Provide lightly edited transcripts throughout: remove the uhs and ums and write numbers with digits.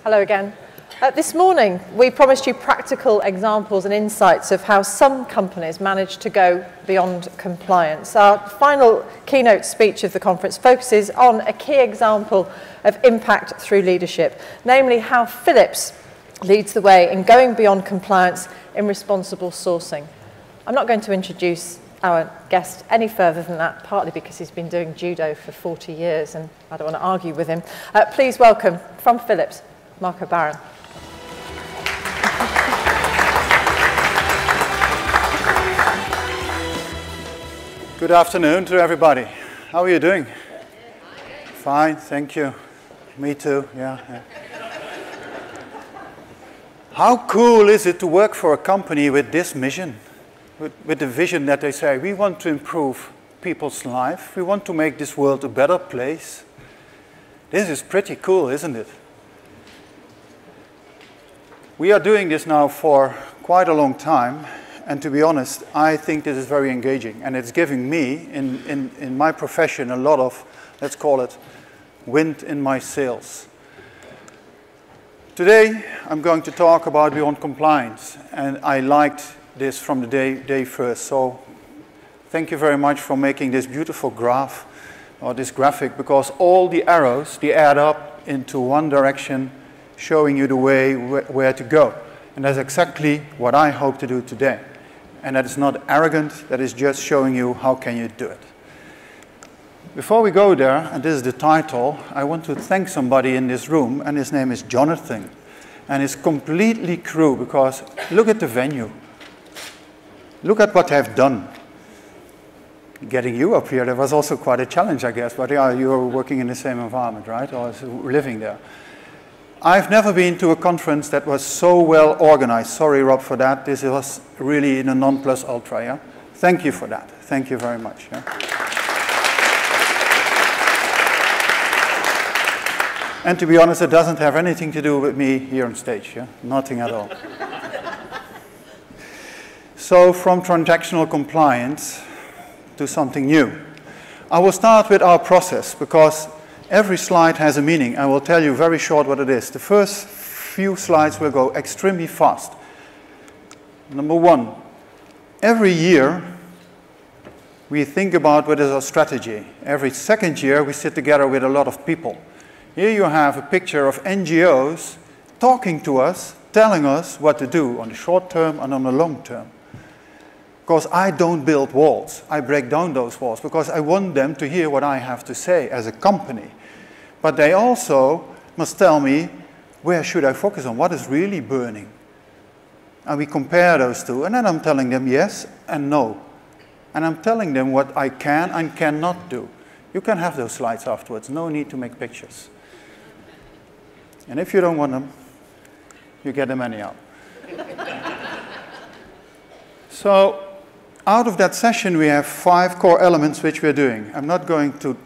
Hello again. This morning, we promised you practical examples and insights of how some companies manage to go beyond compliance. Our final keynote speech of the conference focuses on a key example of impact through leadership, namely how Philips leads the way in going beyond compliance in responsible sourcing. I'm not going to introduce our guest any further than that, partly because he's been doing judo for 40 years and I don't want to argue with him. Please welcome, from Philips, Marco Baren. Good afternoon to everybody. How are you doing? Fine, thank you. Me too, yeah. How cool is it to work for a company with this mission? With the vision that they say, we want to improve people's life. We want to make this world a better place. This is pretty cool, isn't it? We are doing this now for quite a long time. And to be honest, I think this is very engaging. And it's giving me, in my profession, a lot of, let's call it, wind in my sails. Today, I'm going to talk about beyond compliance. And I liked this from the day first. So thank you very much for making this beautiful graph, or this graphic, because all the arrows, they add up into one direction, showing you the way where to go. And that's exactly what I hope to do today. And that is not arrogant, that is just showing you how can you do it. Before we go there, and this is the title, I want to thank somebody in this room, and his name is Jonathan. And it's completely crew, because look at the venue. Look at what they've done. Getting you up here, that was also quite a challenge, I guess. But yeah, you were working in the same environment, right? Or living there. I've never been to a conference that was so well organized. Sorry, Rob, for that. This was really in a non plus ultra, yeah? Thank you for that. Thank you very much. Yeah? And to be honest, it doesn't have anything to do with me here on stage, yeah? Nothing at all. So from transactional compliance to something new. I will start with our process, because every slide has a meaning. I will tell you very short what it is. The first few slides will go extremely fast. Number one, every year we think about what is our strategy. Every second year we sit together with a lot of people. Here you have a picture of NGOs talking to us, telling us what to do on the short term and on the long term. Because I don't build walls. I break down those walls because I want them to hear what I have to say as a company. But they also must tell me, where should I focus on? What is really burning? And we compare those two. And then I'm telling them yes and no. And I'm telling them what I can and cannot do. You can have those slides afterwards. No need to make pictures. And if you don't want them, you get them anyhow. So out of that session, we have 5 core elements which we're doing. I'm not going to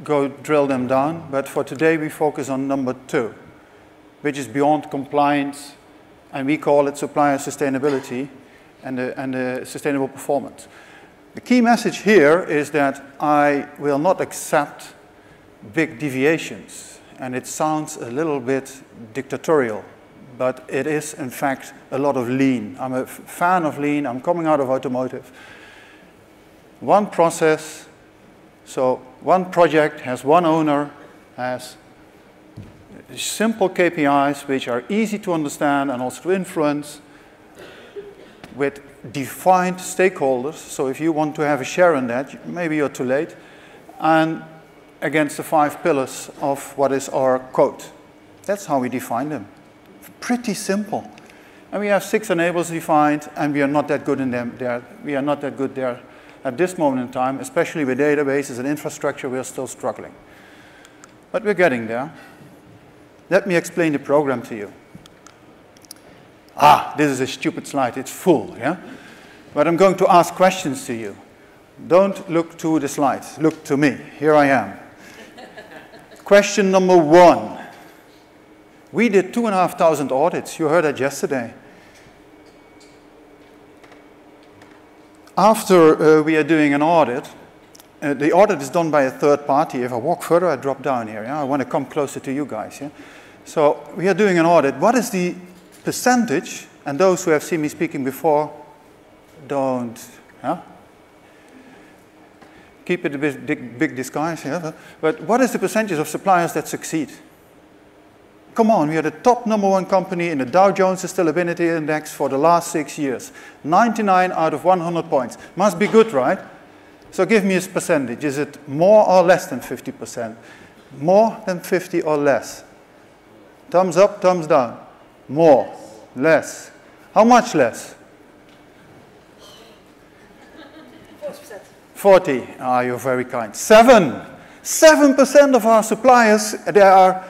go drill them down, but for today we focus on number 2, which is beyond compliance, and we call it supplier sustainability and the sustainable performance. The key message here is that I will not accept big deviations, and it sounds a little bit dictatorial, but it is in fact a lot of lean. I'm a fan of lean. I'm coming out of automotive. One process. So one project has one owner, has simple KPIs which are easy to understand and also to influence, with defined stakeholders. So if you want to have a share in that, maybe you're too late. And against the 5 pillars of what is our code. That's how we define them. Pretty simple. And we have 6 enablers defined, and we are not that good in them. We are not that good there. At this moment in time, especially with databases and infrastructure, we are still struggling. But we're getting there. Let me explain the program to you. This is a stupid slide. It's full, yeah? But I'm going to ask questions to you. Don't look to the slides. Look to me. Here I am. Question number 1. We did 2,500 audits. You heard that yesterday. After we are doing an audit, the audit is done by a third party. If I walk further, I drop down here. Yeah? I want to come closer to you guys. Yeah? So we are doing an audit. What is the percentage? And those who have seen me speaking before, don't keep it a big disguise here. But what is the percentage of suppliers that succeed? Come on, we are the top #1 company in the Dow Jones Sustainability Index for the last 6 years. 99 out of 100 points. Must be good, right? So give me a percentage. Is it more or less than 50%? More than 50 or less? Thumbs up, thumbs down. More, less. How much less? 40%. 40. Ah, you're very kind. 7% of our suppliers, they are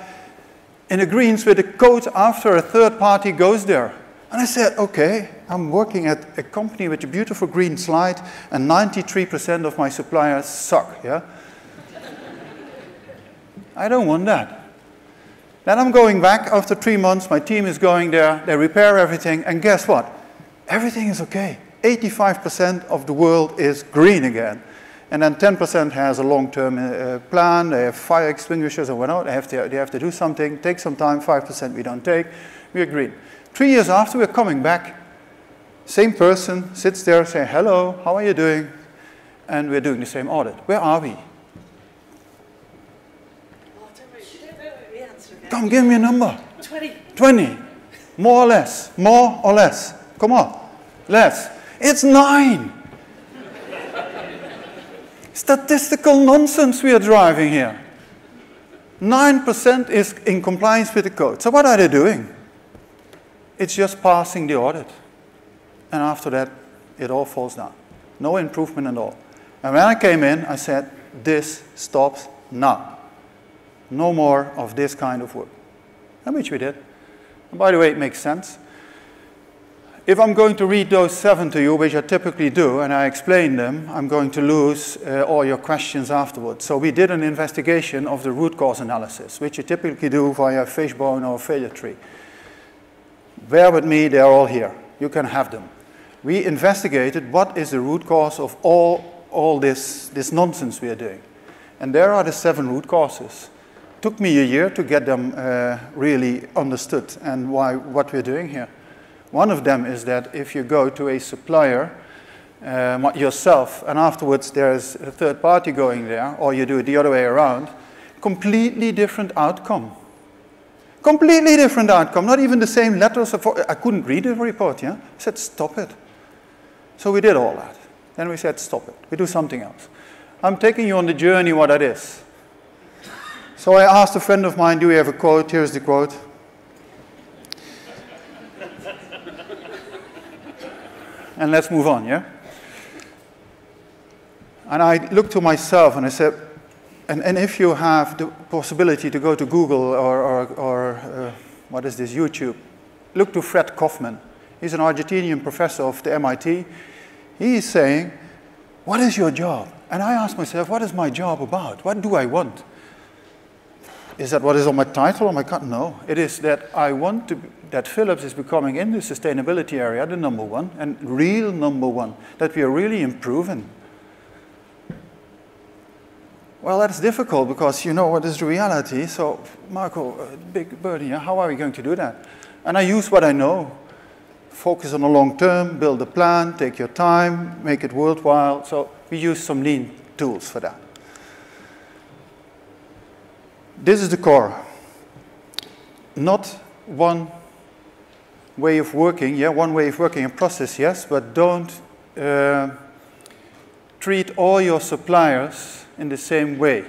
in agreement with the code after a third party goes there. And I said, okay, I'm working at a company with a beautiful green slide, and 93% of my suppliers suck, yeah? I don't want that. Then I'm going back after 3 months, my team is going there, they repair everything, and guess what? Everything is okay. 85% of the world is green again. And then 10% has a long-term plan, they have fire extinguishers and whatnot, they have to do something, take some time, 5% we don't take, we are green. 3 years after, we're coming back, same person sits there saying, hello, how are you doing? And we're doing the same audit. Where are we? Come, give me a number. 20. 20. More or less. More or less. Come on. Less. It's 9. Statistical nonsense we are driving here. 9% is in compliance with the code. So what are they doing? It's just passing the audit. And after that, it all falls down. No improvement at all. And when I came in, I said, this stops now. No more of this kind of work. And which we did. And by the way, it makes sense. If I'm going to read those 7 to you, which I typically do, and I explain them, I'm going to lose all your questions afterwards. So we did an investigation of the root cause analysis, which you typically do via fishbone or failure tree. Bear with me, they're all here. You can have them. We investigated what is the root cause of all this nonsense we are doing. And there are the 7 root causes. Took me a year to get them really understood and what we're doing here. One of them is that if you go to a supplier yourself and afterwards there's a third party going there, or you do it the other way around, completely different outcome. Completely different outcome, not even the same letters. I couldn't read the report, yeah? I said, stop it. So we did all that. Then we said, stop it. We do something else. I'm taking you on the journey what that is. So I asked a friend of mine, do we have a quote? Here's the quote. And let's move on, yeah? And I looked to myself and I said, and if you have the possibility to go to Google or what is this, YouTube, look to Fred Kaufman. He's an Argentinian professor of the MIT. He is saying, what is your job? And I asked myself, what is my job about? What do I want? Is that what is on my title or my cut? No. It is that I want that Philips is becoming in the sustainability area the #1 and real #1, that we are really improving. Well, that's difficult because you know what is the reality. So, Marco, big birdie, how are we going to do that? And I use what I know. Focus on the long term, build a plan, take your time, make it worthwhile. So we use some lean tools for that. This is the core. Not one way of working, yeah, one way of working and process, yes, but don't treat all your suppliers in the same way.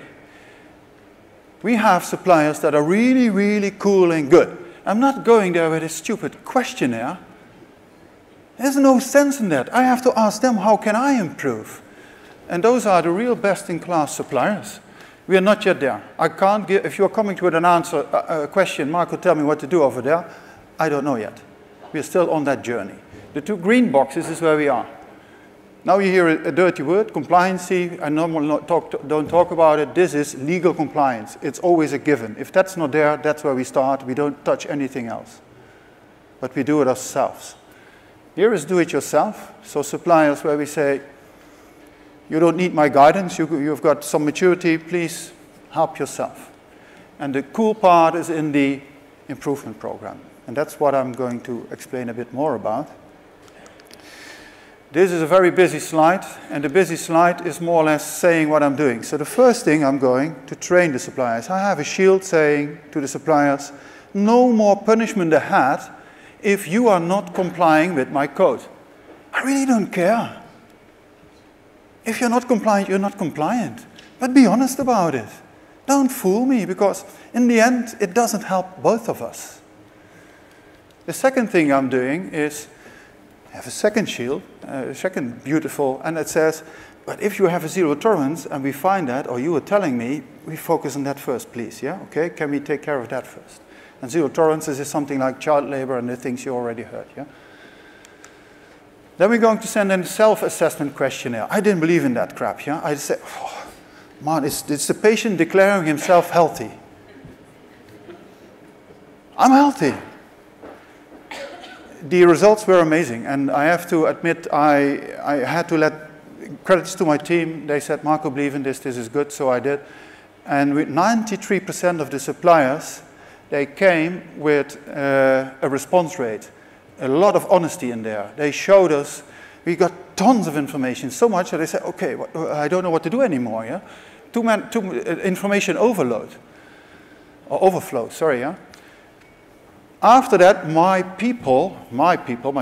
We have suppliers that are really, really cool and good. I'm not going there with a stupid questionnaire. There's no sense in that. I have to ask them, how can I improve? And those are the real best-in-class suppliers. We are not yet there. I can't give, if you're coming to with an answer, a question, Marco, tell me what to do over there, I don't know yet. We're still on that journey. The 2 green boxes is where we are. Now you hear a dirty word, compliancy. I normally don't talk about it. This is legal compliance. It's always a given. If that's not there, that's where we start. We don't touch anything else. But we do it ourselves. Here is do-it-yourself. So suppliers where we say, you don't need my guidance. You've got some maturity. Please help yourself. And the cool part is in the improvement program. And that's what I'm going to explain a bit more about. This is a very busy slide, and the busy slide is more or less saying what I'm doing. So the first thing, I'm going to train the suppliers. I have a shield saying to the suppliers, no more punishment ahead if you are not complying with my code. I really don't care. If you're not compliant, you're not compliant. But be honest about it. Don't fool me, because in the end, it doesn't help both of us. The second thing I'm doing is have a second shield, second beautiful, and it says, but if you have a zero tolerance and we find that, or you are telling me, we focus on that first, please, yeah? Okay, can we take care of that first? And zero tolerances is something like child labor and the things you already heard, yeah? Then we're going to send in a self-assessment questionnaire. I didn't believe in that crap, yeah? I said, oh, man, it's the patient declaring himself healthy. I'm healthy. The results were amazing, and I have to admit I had to let credits to my team. They said, Marco, believe in this is good, so I did. And with 93% of the suppliers, they came with a response rate, a lot of honesty in there. They showed us, we got tons of information, so much that they said, okay, I don't know what to do anymore, yeah? Too information overload, or overflow, sorry, yeah? After that, my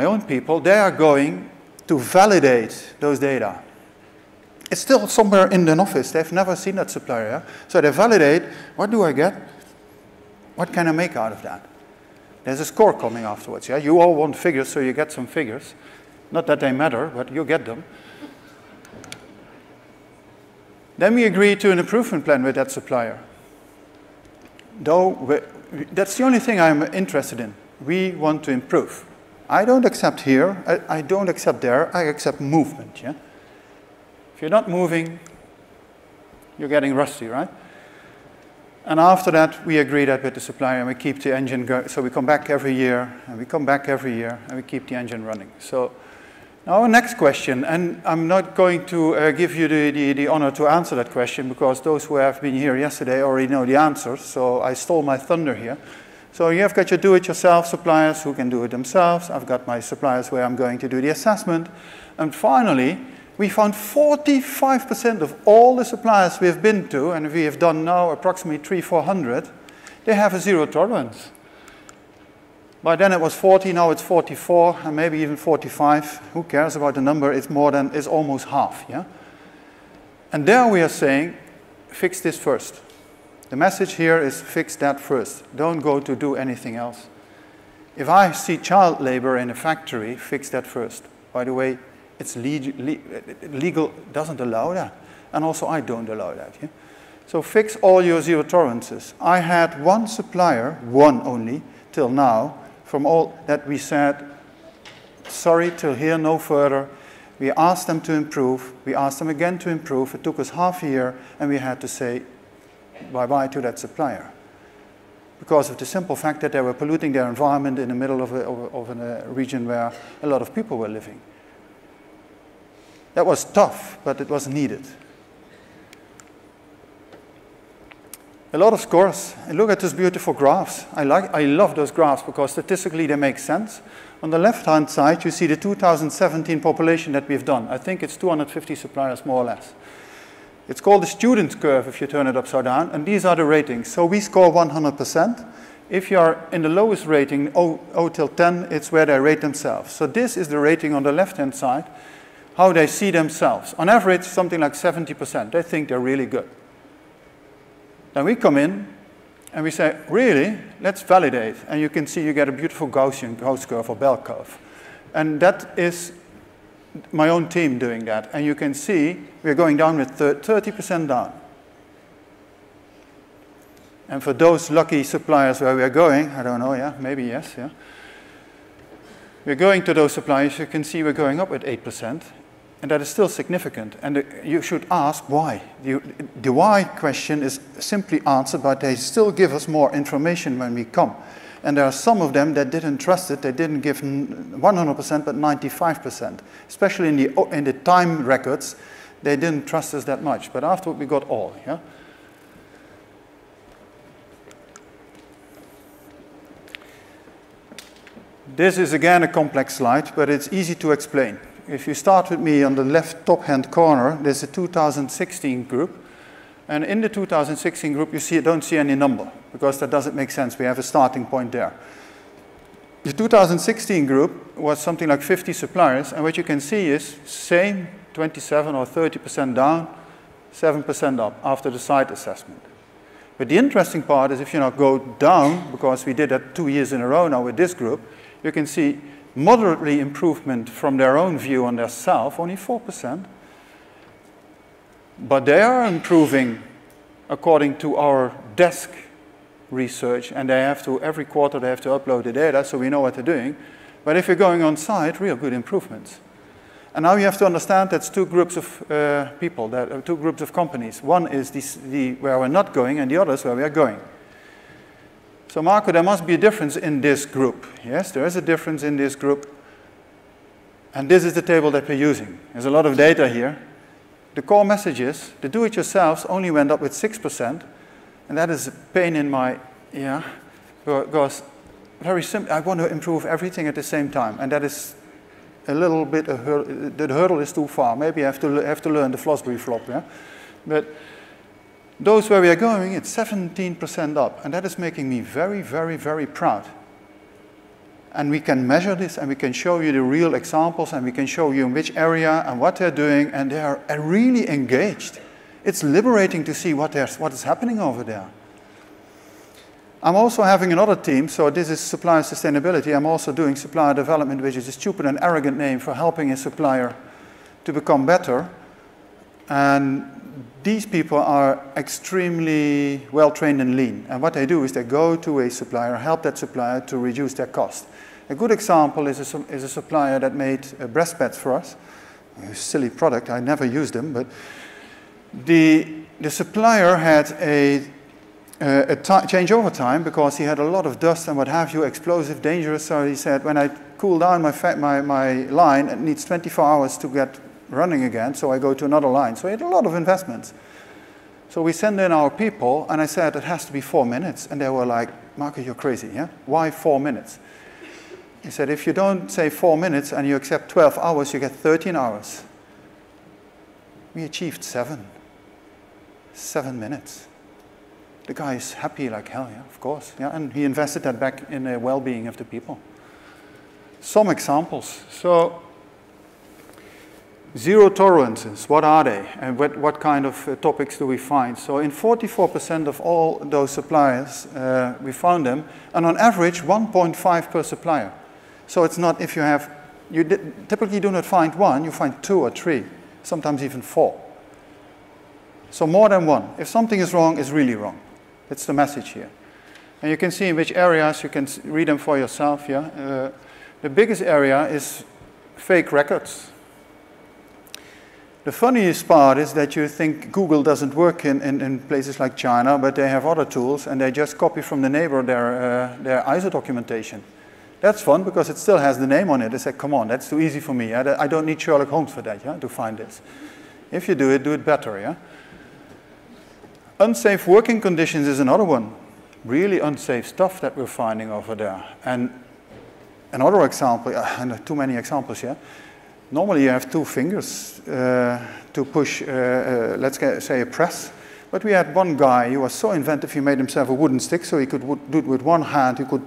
own people, they are going to validate those data. It's still somewhere in an office. They've never seen that supplier. Yeah? So they validate, what do I get? What can I make out of that? There's a score coming afterwards. Yeah? You all want figures, so you get some figures. Not that they matter, but you get them. Then we agree to an improvement plan with that supplier. Though, that's the only thing I'm interested in. We want to improve. I don't accept here, I don't accept there, I accept movement, yeah? If you're not moving, you're getting rusty, right? And after that, we agree that with the supplier and we keep the engine going. So we come back every year, and we come back every year, and we keep the engine running. So now our next question, and I'm not going to give you the honor to answer that question because those who have been here yesterday already know the answers, so I stole my thunder here. So you have got your do-it-yourself suppliers who can do it themselves. I've got my suppliers where I'm going to do the assessment. And finally, we found 45% of all the suppliers we've been to, and we have done now approximately 300-400, they have a zero tolerance. By then it was 40, now it's 44, and maybe even 45. Who cares about the number? It's more than, it's almost half, yeah? And there we are saying, fix this first. The message here is fix that first. Don't go to do anything else. If I see child labor in a factory, fix that first. By the way, it's legal doesn't allow that. And also I don't allow that, yeah? So fix all your zero tolerances. I had one supplier, one only, till now, from all that we said, sorry, till here, no further. We asked them to improve. We asked them again to improve. It took us half a year, and we had to say bye-bye to that supplier because of the simple fact that they were polluting their environment in the middle of a region where a lot of people were living. That was tough, but it was needed. A lot of scores. And look at these beautiful graphs. I love those graphs because statistically they make sense. On the left-hand side, you see the 2017 population that we've done. I think it's 250 suppliers, more or less. It's called the student curve if you turn it upside down, and these are the ratings. So we score 100%. If you are in the lowest rating, 0 till 10, it's where they rate themselves. So this is the rating on the left-hand side, how they see themselves. On average, something like 70%. They think they're really good. Then we come in and we say, really, let's validate. And you can see you get a beautiful Gaussian Gauss curve or bell curve. And that is my own team doing that. And you can see we're going down with 30% down. And for those lucky suppliers where we are going, I don't know, yeah, maybe yes, yeah. We're going to those suppliers, you can see we're going up with 8%. And that is still significant. And you should ask why. The why question is simply answered, but they still give us more information when we come. And there are some of them that didn't trust it. They didn't give 100%, but 95%. Especially in the time records, they didn't trust us that much. But afterward, we got all, yeah? This is again a complex slide, but it's easy to explain. If you start with me on the left top-hand corner, there's a 2016 group. And in the 2016 group, you don't see any number, because that doesn't make sense. We have a starting point there. The 2016 group was something like 50 suppliers, and what you can see is same 27 or 30% down, 7% up after the site assessment. But the interesting part is if you now go down, because we did that 2 years in a row now with this group, you can see moderately improvement from their own view on their self, only 4%. But they are improving according to our desk research, and they have to, every quarter they have to upload the data so we know what they're doing. But if you're going on site, real good improvements. And now you have to understand that's two groups of people, two groups of companies. One is where we're not going, and the other is where we are going. So Marco, there must be a difference in this group. Yes, there is a difference in this group. And this is the table that we're using. There's a lot of data here. The core message is the do-it-yourselves only went up with 6%. And that is a pain in my, because very simple, I want to improve everything at the same time. And that is a little bit, the hurdle is too far. Maybe I have to learn the Flosbury flop, yeah? But those where we are going, it's 17% up. And that is making me very, very, very proud. And we can measure this, and we can show you the real examples, and we can show you in which area and what they're doing, and they are really engaged. It's liberating to see what is happening over there. I'm also having another team, so this is supplier sustainability. I'm also doing supplier development, which is a stupid and arrogant name for helping a supplier to become better. And these people are extremely well trained and lean. And what they do is they go to a supplier, help that supplier to reduce their cost. A good example is a supplier that made breast pads for us. A silly product, I never used them, but the supplier had a changeover time because he had a lot of dust and what have you, explosive, dangerous. So he said, when I cool down my line, it needs 24 hours to get running again, so I go to another line. So he had a lot of investments. So we send in our people, and I said, it has to be 4 minutes. And they were like, Marco, you're crazy, yeah? Why 4 minutes? He said, if you don't say 4 minutes and you accept 12 hours, you get 13 hours. We achieved 7 minutes. The guy is happy like hell, yeah, of course. Yeah, and he invested that back in the well-being of the people. Some examples. So, zero tolerances, what are they? And what kind of topics do we find? So in 44% of all those suppliers, we found them. And on average, 1.5 per supplier. So it's not if you have, typically do not find 1, you find 2 or 3, sometimes even 4. So more than 1. If something is wrong, it's really wrong. That's the message here. And you can see in which areas, you can read them for yourself, yeah? The biggest area is fake records. The funniest part is that you think Google doesn't work in places like China, but they have other tools, and they just copy from the neighbor their ISO documentation. That's fun, because it still has the name on it. They say, come on, that's too easy for me. I don't need Sherlock Holmes for that, yeah, to find this. If you do it better, yeah? Unsafe working conditions is another one. Really unsafe stuff that we're finding over there. And another example, and too many examples here. Normally you have 2 fingers to push, let's say a press. But we had one guy, he was so inventive, he made himself a wooden stick so he could do it with one hand, he could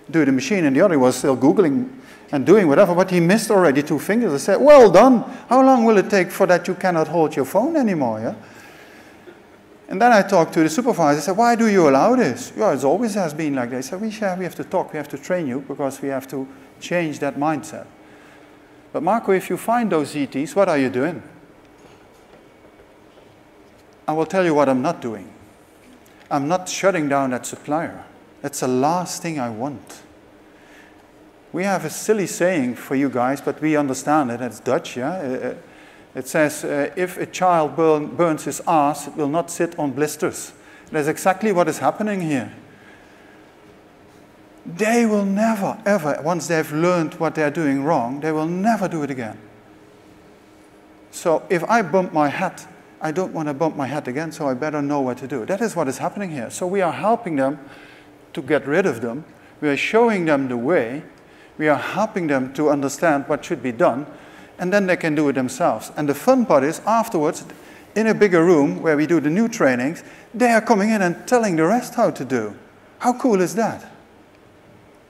do the machine, and the other was still Googling and doing whatever, but he missed already 2 fingers. I said, well done. How long will it take for that you cannot hold your phone anymore, yeah? And then I talked to the supervisor. I said, why do you allow this? Yeah, it always has been like that. I said, we have to talk, we have to train you, because we have to change that mindset. But Marco, if you find those ZTs, what are you doing? I will tell you what I'm not doing. I'm not shutting down that supplier. That's the last thing I want. We have a silly saying for you guys, but we understand it. It's Dutch, yeah? It says, if a child burns his ass, it will not sit on blisters. That's exactly what is happening here. They will never, ever, once they've learned what they're doing wrong, they will never do it again. So if I bump my head, I don't want to bump my head again, so I better know what to do. That is what is happening here. So we are helping them to get rid of them. We are showing them the way. We are helping them to understand what should be done, and then they can do it themselves. And the fun part is, afterwards, in a bigger room where we do the new trainings, they are coming in and telling the rest how to do. How cool is that?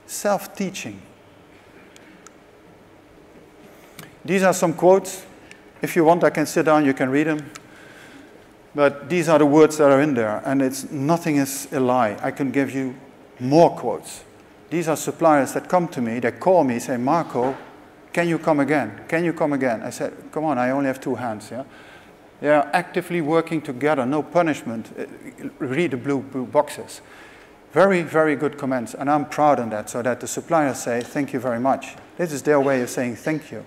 Self-teaching. These are some quotes. If you want, I can sit down, you can read them. But these are the words that are in there, and nothing is a lie. I can give you more quotes. These are suppliers that come to me, they call me, say, Marco, can you come again? Can you come again? I said, come on, I only have 2 hands. Yeah? They are actively working together, no punishment. Read the blue boxes. Very, very good comments, and I'm proud of that, so that the suppliers say, thank you very much. This is their way of saying thank you.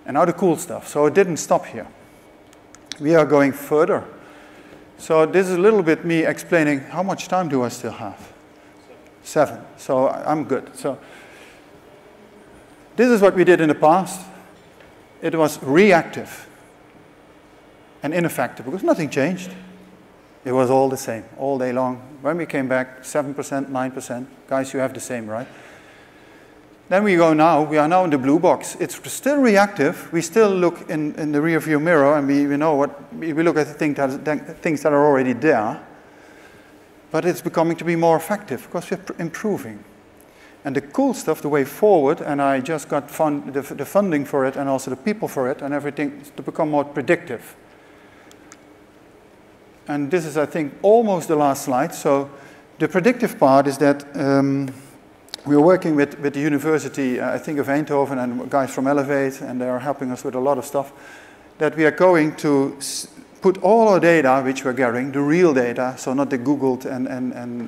And now the cool stuff. So it didn't stop here. We are going further. So this is a little bit me explaining how much time do I still have? 7. So I'm good. So this is what we did in the past. It was reactive and ineffective because nothing changed. It was all the same all day long. When we came back, 7%, 9%. Guys, you have the same, right? Then we are now in the blue box. It's still reactive. We still look in the rear-view mirror, and we know we look at the things that are already there. But it's becoming to be more effective because we're improving. And the cool stuff, the way forward, and I just got the funding for it and also the people for it and everything to become more predictive. And this is, I think, almost the last slide. So the predictive part is that we are working with the university, I think of Eindhoven, and guys from Elevate, and they are helping us with a lot of stuff, that we are going to put all our data, which we're gathering, the real data, so not the Googled and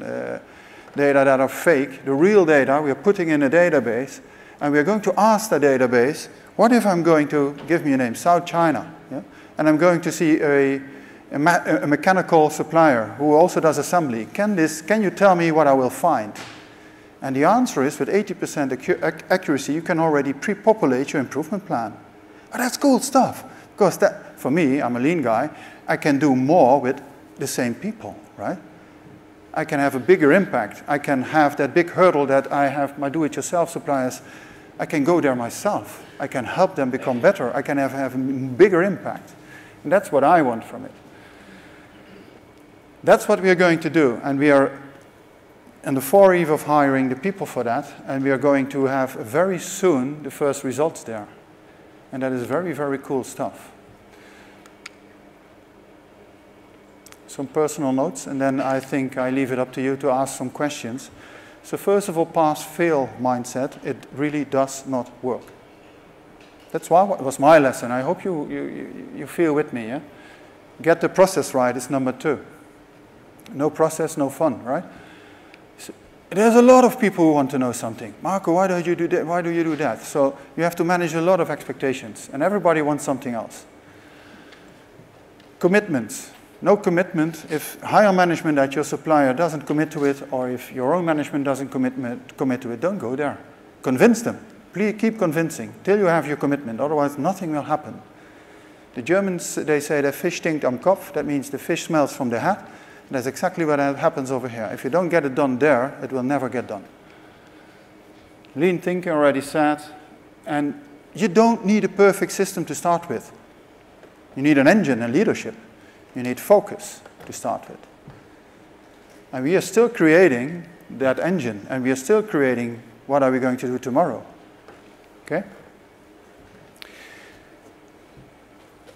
data that are fake, the real data we are putting in a database, and we are going to ask the database, what if I'm going to, give me a name, South China, yeah? And I'm going to see a mechanical supplier who also does assembly. Can you tell me what I will find? And the answer is, with 80% accuracy, you can already pre-populate your improvement plan. Oh, that's cool stuff. Because that, for me, I'm a lean guy, I can do more with the same people, right? I can have a bigger impact. I can have that big hurdle that I have my do-it-yourself suppliers. I can go there myself. I can help them become better. I can have a bigger impact. And that's what I want from it. That's what we are going to do. And we are on the foreeve of hiring the people for that. And we are going to have very soon the first results there. And that is very, very cool stuff. Some personal notes, and then I think I leave it up to you to ask some questions. So first of all, pass-fail mindset, it really does not work. That's why it was my lesson. I hope you feel with me. Yeah? Get the process right is number 2. No process, no fun, right? So there's a lot of people who want to know something. Marco, why do you do that? Why do you do that? So you have to manage a lot of expectations, and everybody wants something else. Commitments. No commitment. If higher management at your supplier doesn't commit to it, or if your own management doesn't commit to it, don't go there. Convince them. Please keep convincing till you have your commitment. Otherwise, nothing will happen. The Germans, they say, der Fisch stinkt am Kopf. That means the fish smells from the hat. That's exactly what happens over here. If you don't get it done there, it will never get done. Lean thinking, already said. And you don't need a perfect system to start with. You need an engine and leadership. You need focus to start with. And we are still creating that engine, and we are still creating what are we going to do tomorrow. Okay?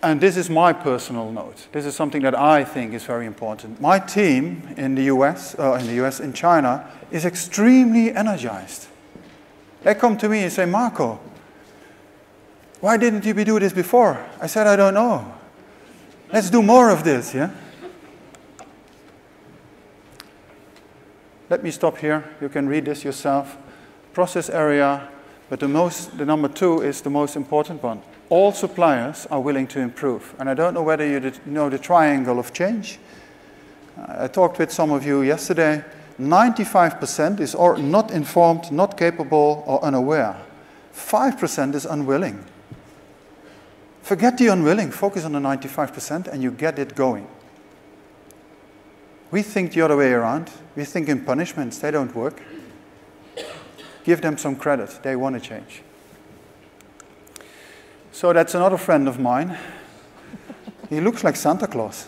And this is my personal note. This is something that I think is very important. My team in the US, in China, is extremely energized. They come to me and say, Marco, why didn't you do this before? I said, I don't know. Let's do more of this, yeah? Let me stop here. You can read this yourself. Process area, but the number 2 is the most important one. All suppliers are willing to improve. And I don't know whether you know the triangle of change. I talked with some of you yesterday. 95% is not informed, not capable, or unaware. 5% is unwilling. Forget the unwilling, focus on the 95% and you get it going. We think the other way around. We think in punishments, they don't work. Give them some credit. They want to change. So that's another friend of mine. He looks like Santa Claus.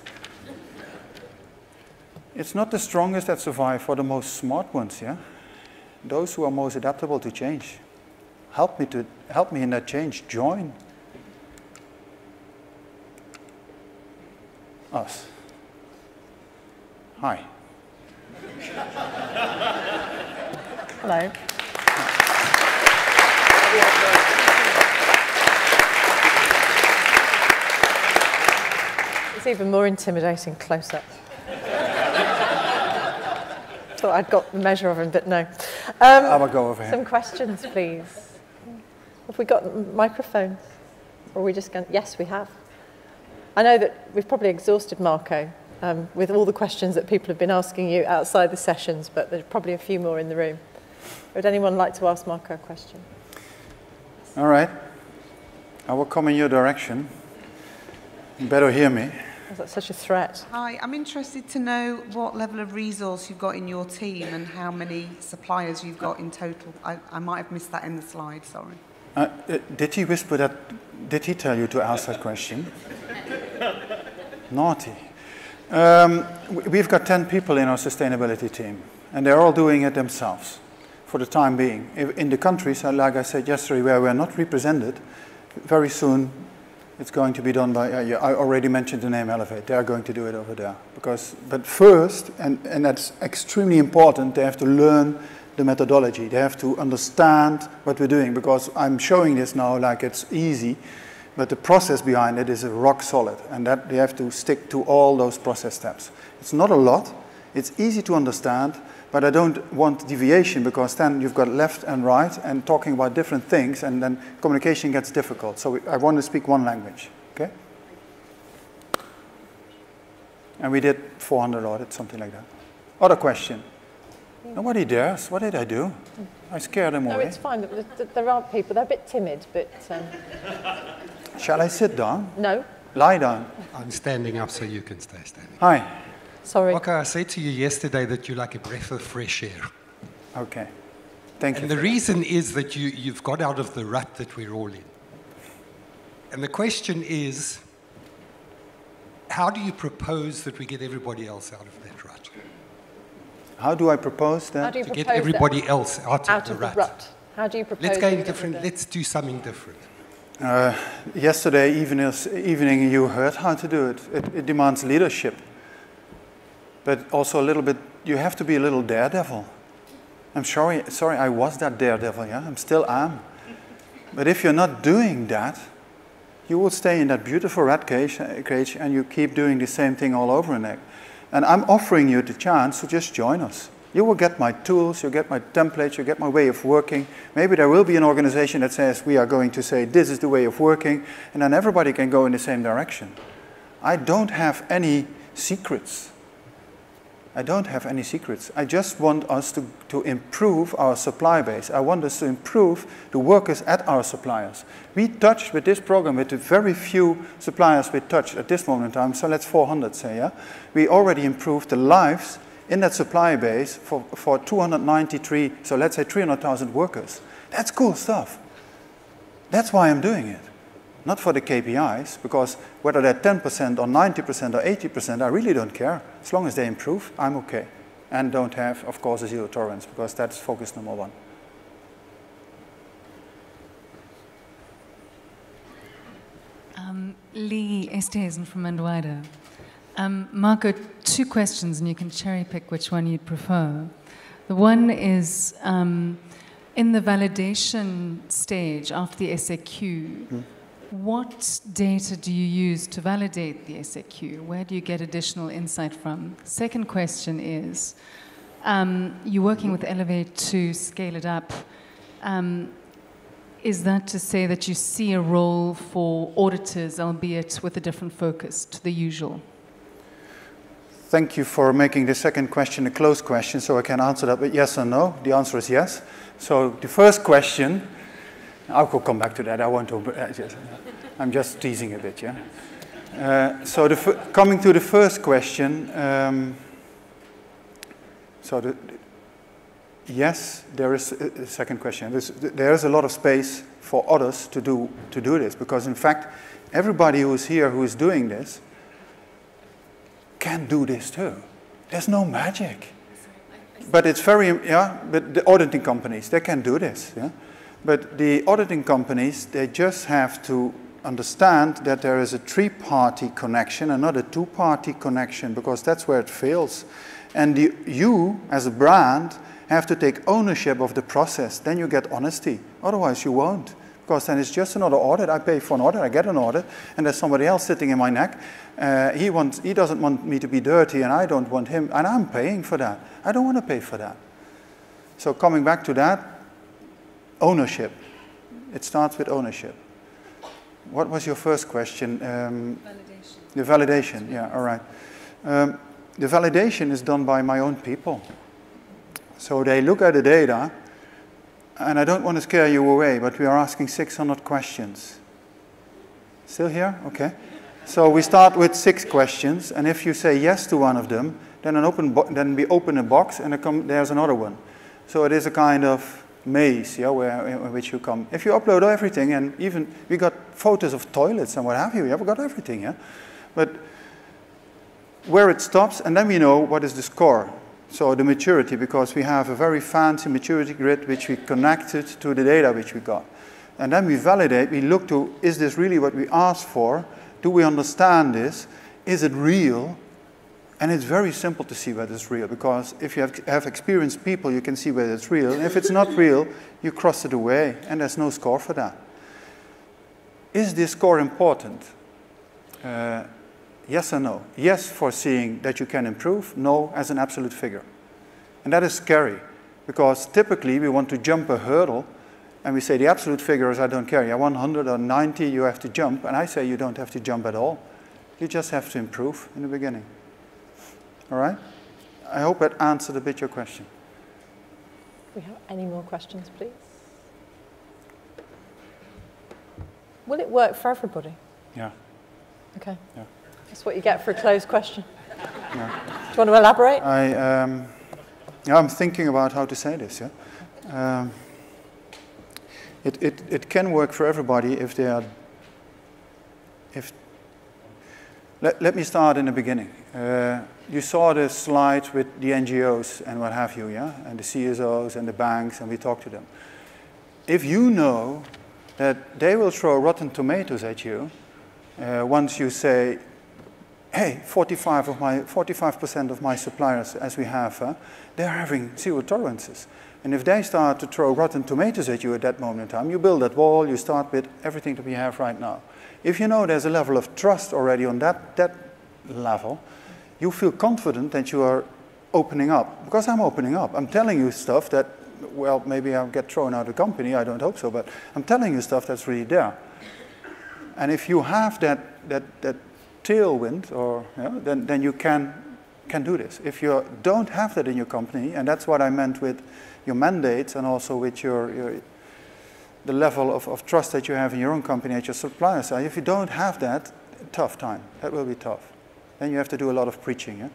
It's not the strongest that survive, or the most smart ones, yeah? Those who are most adaptable to change. Help me in that change. Join us. Hi. Hello. It's even more intimidating close up. Thought I'd got the measure of him, but no. I will go over here. Some questions, please. Have we got microphones? Or are we just going? Yes, we have. I know that we've probably exhausted Marco with all the questions that people have been asking you outside the sessions, but there's probably a few more in the room. Would anyone like to ask Marco a question? All right. I will come in your direction. You better hear me. Is that such a threat? Hi, I'm interested to know what level of resource you've got in your team and how many suppliers you've got in total. I might have missed that in the slide, sorry. Did he whisper that? Did he tell you to ask that question? Naughty. We've got 10 people in our sustainability team, and they're all doing it themselves for the time being. In the countries, like I said yesterday, where we're not represented, very soon it's going to be done by, I already mentioned the name Elevate, they're going to do it over there. But first, and that's extremely important, they have to learn the methodology. They have to understand what we're doing, because I'm showing this now like it's easy, but the process behind it is rock solid, and that they have to stick to all those process steps. It's not a lot, it's easy to understand, but I don't want deviation, because then you've got left and right and talking about different things, and then communication gets difficult. So I want to speak one language, okay? And we did 400 audits, something like that. Other question? Nobody dares. What did I do? I scared them away. No, it's fine. There are people. They're a bit timid, but... Shall I sit down? No. Lie down. I'm standing up so you can stay standing. Hi. Sorry. Okay, I said to you yesterday that you're like a breath of fresh air. Okay. Thank you. And the reason is that you've got out of the rut that we're all in. And the question is, how do you propose that we get everybody else out of that rut? How do I propose that? How do you To propose get everybody else out of the rut. How do you propose? Let's go in different. Let's do something different. Yesterday evening you heard how to do it. It demands leadership. But also a little bit, you have to be a little daredevil. I'm sorry, I was that daredevil, yeah? I'm still am. But if you're not doing that, you will stay in that beautiful rat cage and you keep doing the same thing all over again. And I'm offering you the chance to just join us. You will get my tools, you'll get my templates, you'll get my way of working. Maybe there will be an organization that says, we are going to say, this is the way of working, and then everybody can go in the same direction. I don't have any secrets. I don't have any secrets. I just want us to improve our supply base. I want us to improve the workers at our suppliers. We touch with this program with the very few suppliers we touch at this moment in time, so let's 400 say, yeah? We already improved the lives in that supply base for 293, so let's say 300,000 workers. That's cool stuff. That's why I'm doing it. Not for the KPIs, because whether they're 10% or 90% or 80%, I really don't care. As long as they improve, I'm okay. And don't have, of course, a zero tolerance, because that's focus number one. Lee Estesen from Underwider. Marco, 2 questions, and you can cherry pick which one you'd prefer. The one is, in the validation stage after the SAQ, what data do you use to validate the SAQ? Where do you get additional insight from? Second question is, you're working with Elevate to scale it up. Is that to say that you see a role for auditors, albeit with a different focus to the usual? Thank you for making the second question a closed question, so I can answer that with yes or no. The answer is yes. So the first question, I will come back to that. I want to. I'm just teasing a bit, yeah. So coming to the first question. yes, there is a second question. There is a lot of space for others to do this, because in fact, everybody who is here who is doing this can do this too. There's no magic. But it's very, yeah, but the auditing companies, they can do this, yeah. But the auditing companies, they just have to understand that there is a three-party connection and not a two-party connection, because that's where it fails. And you, as a brand, have to take ownership of the process. Then you get honesty. Otherwise, you won't. Because then it's just another audit. I pay for an audit, I get an audit, and there's somebody else sitting in my neck. He doesn't want me to be dirty, and I don't want him, and I'm paying for that. I don't want to pay for that. So coming back to that, ownership. It starts with ownership. What was your first question? Validation. The validation, yeah, all right. The validation is done by my own people. So they look at the data, and I don't want to scare you away, but we are asking 600 questions. Still here? Okay. So we start with 6 questions, and if you say yes to one of them, then we open a box, and there's another one. So it is a kind of maze, yeah, in which you come. If you upload everything, and even we got photos of toilets and what have you, we got everything, yeah. But where it stops, and then we know what is the score. So the maturity, because we have a very fancy maturity grid which we connected to the data which we got. And then we validate, we look to, is this really what we asked for? Do we understand this? Is it real? And it's very simple to see whether it's real, because if you have experienced people, you can see whether it's real. And if it's not real, you cross it away, and there's no score for that. Is this score important? Yes or no? Yes for seeing that you can improve, no as an absolute figure. And that is scary, because typically we want to jump a hurdle, and we say the absolute figure is I don't care. Yeah, 100 or 90 you have to jump, and I say you don't have to jump at all. You just have to improve in the beginning. All right? I hope that answered a bit your question. Do we have any more questions, please? Will it work for everybody? Yeah. Okay. Yeah. That's what you get for a closed question. Yeah. Do you want to elaborate? I'm thinking about how to say this. Yeah. It can work for everybody if they are. Let me start in the beginning. You saw the slide with the NGOs and what have you, yeah, and the CSOs and the banks, and we talked to them. If you know that they will throw rotten tomatoes at you once you say, hey, 45% of my suppliers, as we have, they're having zero tolerances. And if they start to throw rotten tomatoes at you at that moment in time, you build that wall, you start with everything that we have right now. If you know there's a level of trust already on that level, you feel confident that you are opening up. Because I'm opening up. I'm telling you stuff that, well, maybe I'll get thrown out of the company, I don't hope so, but I'm telling you stuff that's really there. And if you have that tailwind, or then you can do this. If you don't have that in your company, and that's what I meant with your mandates and also with the level of trust that you have in your own company at your supplier side, if you don't have that, tough time. That will be tough. Then you have to do a lot of preaching. Yeah?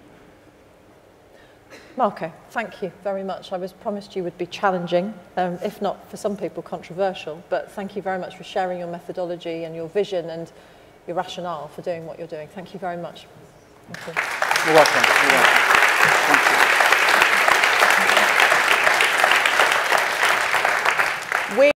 Marco, thank you very much. I was promised you would be challenging, if not for some people controversial, but thank you very much for sharing your methodology and your vision and your rationale for doing what you're doing. Thank you very much. Thank you. You're welcome. You're welcome.